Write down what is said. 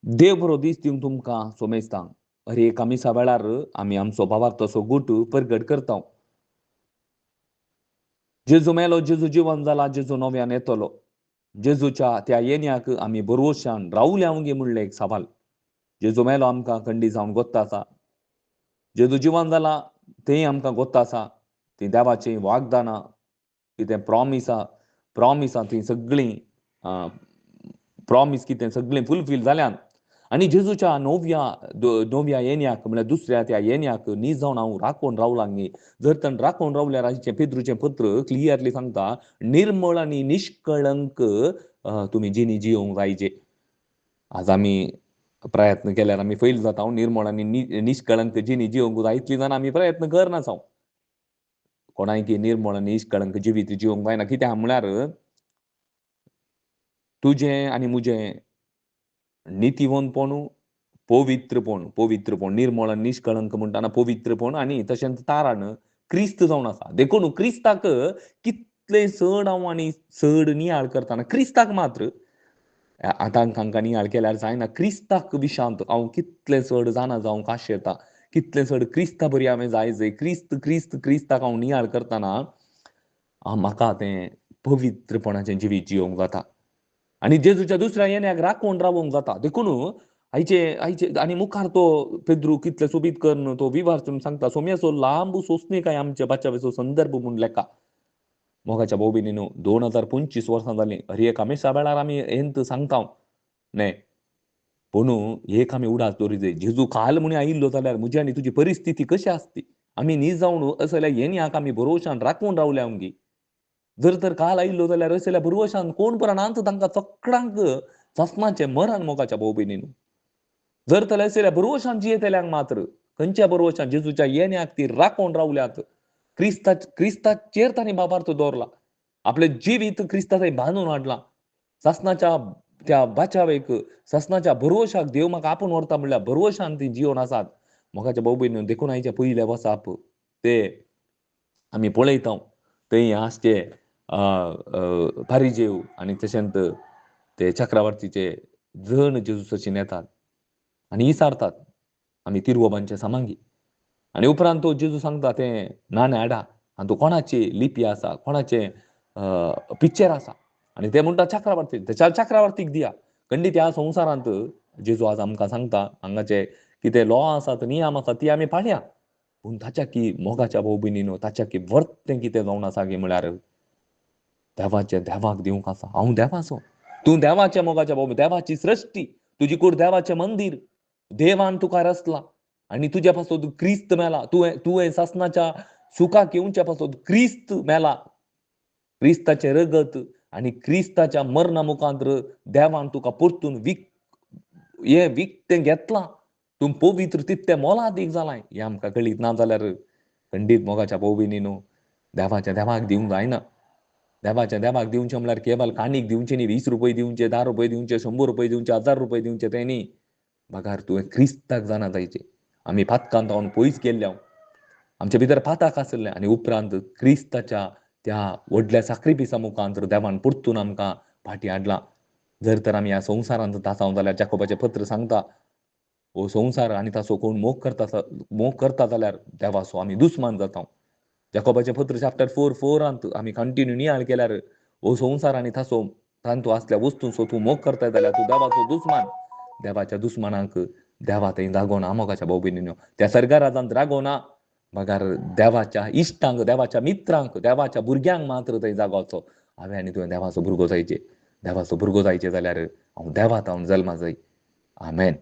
देव बरो दीस दिवन तुमकां सोमेस्तां. अरे एका मिसा वेळार आमी आमचो भावार्थोचो गोट परगट करता. जेजू मेलो, जेजू जिवंत जाला, जेजू नव्यान येतलो. जेजूच्या त्या येण्याक आमी बरोवशान रावल्या उंगी म्हणलें एक सवाल. जेजू मेलो आमकां खंडी जावन गोत्त आसा. जेजू जिवंत जाला तेंय आमकां गोत्त आसा. ती देवाची वागदानां, कितें प्रॉमिसां ती सगळीं प्रॉमिस कितें सगळें फुलफील जाल्यान. आनी जेजूच्या नव्या येण्याक म्हळ्यार दुसऱ्या त्या येण्याक न्ही जावन हांव राखोवन रावलां न्ही. जर तर राखोवन रावल्यार आयचें पेद्रूचें पत्र क्लियरली सांगता, निर्मळ आनी निश्कळंक तुमी जिणी जियोंक जायचे. आज आमी प्रयत्न केल्यार आमी फैल जाता. निर्मळ आनी निश्कळंक जिणी जियोंक जाय इतली जाणां आमी प्रयत्न करनात. कोणायकी निर्मळ आनी निश्कळंक जिवीत जियोंक जायना. कित्याक म्हळ्यार तुजें आनी मुजें नितीवंतपण, पवित्रपण, निर्मळ आनी निश्कळंक म्हणटाना पवित्रपण आनी तशेंच तारण क्रिस्त जावन आसा. देखून क्रिस्ताक कितले सण हांव आनी सड नियाळ करतना क्रिस्ताक मात्र आतां हांकां नियाळ केल्यार जायना. क्रिस्ताक विशांत हांव कितले सड जाणा जावंक काशेता. कितले सड क्रिस्ता बरी हांवें जाय जाय. क्रिस्ताक हांव नियाळ करतना म्हाका तें पवित्रपणाचें जिवीत जियोंक जाता. आनी जेजूच्या दुसऱ्या येण्याक राखोवन रावोंक जाता. देखून आयचे आनी मुखार तो पेद्रू कितले सोबीत करून तो विवार सांगता. सोम्याचो लांब सोंसणेकाय आमच्या बाच्यावेचो संदर्भ म्हूण लेखा. मोगाच्या भाऊ भयणीनो, 2025 वर्सां जालीं. हर एका मेसा वेळार आमी हेंत सांगता न्हय. पूण एक आमी उडास दवरूंक जाय. जेजू काल म्हूण आयिल्लो जाल्यार म्हजी आनी तुजी परिस्थिती कशी आसती? आमी न्ही जावन अशें जाल्यार येण्याक आमी भरोशान राखून रावल्या उंगी. जर तर काल आयिल्लो जाल्यार अशें जाल्यार भरवशान कोण पराणांत तांकां चकडांक चस्माचें मरण मोगाच्या भाऊ भयणीनो. जर तर अशें जाल्यार भरवशान जियेतल्यांक मात्र खंयच्या भरवशान जेजूच्या येण्याक ती राखोवन रावल्यात. क्रिस्ताचेर तांणी बाबार्थ दवरला. आपलें जिवीत क्रिस्ता थंय बांदून हाडलां. सासणाच्या त्या बाचावेक, सासणाच्या भरवशाक देव म्हाका आपूण व्हरता म्हणल्यार भरवशान ती जियोन आसात. मोगाच्या भाऊ भयणीनो, देखून आयच्या पयल्या वसाप ते आमी पळयता. थंय आसचे फारिजेव आनी तशेंच ते चक्रवर्तीचे जण जेजूसाचीन येतात आनी विचारतात आमी तिरुवबांचे सामांगी. आनी उपरांत तो जेजू सांगता तें नाणें हाडा आनी तो कोणाची लिपी आसा, कोणाचें पिक्चर आसा. आनी ते म्हणटा चक्रवर्ती, त्या चक्रवर्तीक दिया. खंडीत ह्या संवसारांत जेजू आज आमकां सांगता हांगाचे कितें लॉ आसात, नियम आसात ती आमी पाळया. पूण ताच्या की मोगाच्या भाऊ भयणीनो, ताच्या की वर्तें कितें जावन आसा गे म्हळ्यार देवाक दिवंक आसा. हांव देवाचो, तूं देवाचें मोगाच्या भाऊ. देवाची सृश्टी, तुजी कूड देवाचें मंदीर. देवान तुका रचला आनी तुज्या पासून क्रिस्त मेला. तुवें सासणाच्या सुखाक येवच्या पासून क्रिस्त मेला. क्रिस्ताचें रगत आनी क्रिस्ताच्या मरणा मुखांतर देवान तुका परतून विकतें घेतलां. तूं पवित्र तितलें मोलादीक जालां. हें आमकां कळीत ना जाल्यार खंडीत मोगाच्या भाऊ भयणीनो, देवाक दिवंक जायना. देवाचें देवाक दिवचें म्हळ्यार केवल काणीक दिवचें न्ही, 20 रुपये दिवचे, 10 रुपये दिवचे, 100 रुपये दिवचे, 1000 रुपये दिवचे तें न्ही. भागार तुवें क्रिस्ताक जाणा जायचें. आमी फातकांत रावन पयस गेल्ल्या, आमचे भितर फाताक आसलें आनी उपरांत क्रिस्ताच्या त्या व्हडल्या साक्रिफिसा मुखांतर देवान परतून आमकां फाटीं हाडलां. जर तर आमी ह्या संवसारांत आसात जाल्यार जाकोबाचें पत्र सांगता हो संवसार आनी ताचो कोण मोग करता जाल्यार देवाचो आमी दुस्मान जाता. जाकोबाचें पत्र चॅप्टर 4:4 आमी कंटिन्यू नियाळ केल्यार हो संवसार आनी तांतू आसल्या वस्तूंचो तूं मोग करता जाल्यार तूं देवाचो दुस्मान. देवाच्या दुस्मानांक देवा थंय जागो ना मोगाच्या भाऊ भयणीनो. त्या सर्गा राजांत जागो ना. मागार देवाच्या इश्टांक, देवाच्या मित्रांक, देवाच्या भुरग्यांक मात्र थंय जागो आसो. हांवें आनी तुवें देवाचो भुरगो जायचे. देवाचो भुरगो जायचे जाल्यार हांव देवात जल्मा जाय. आमेन.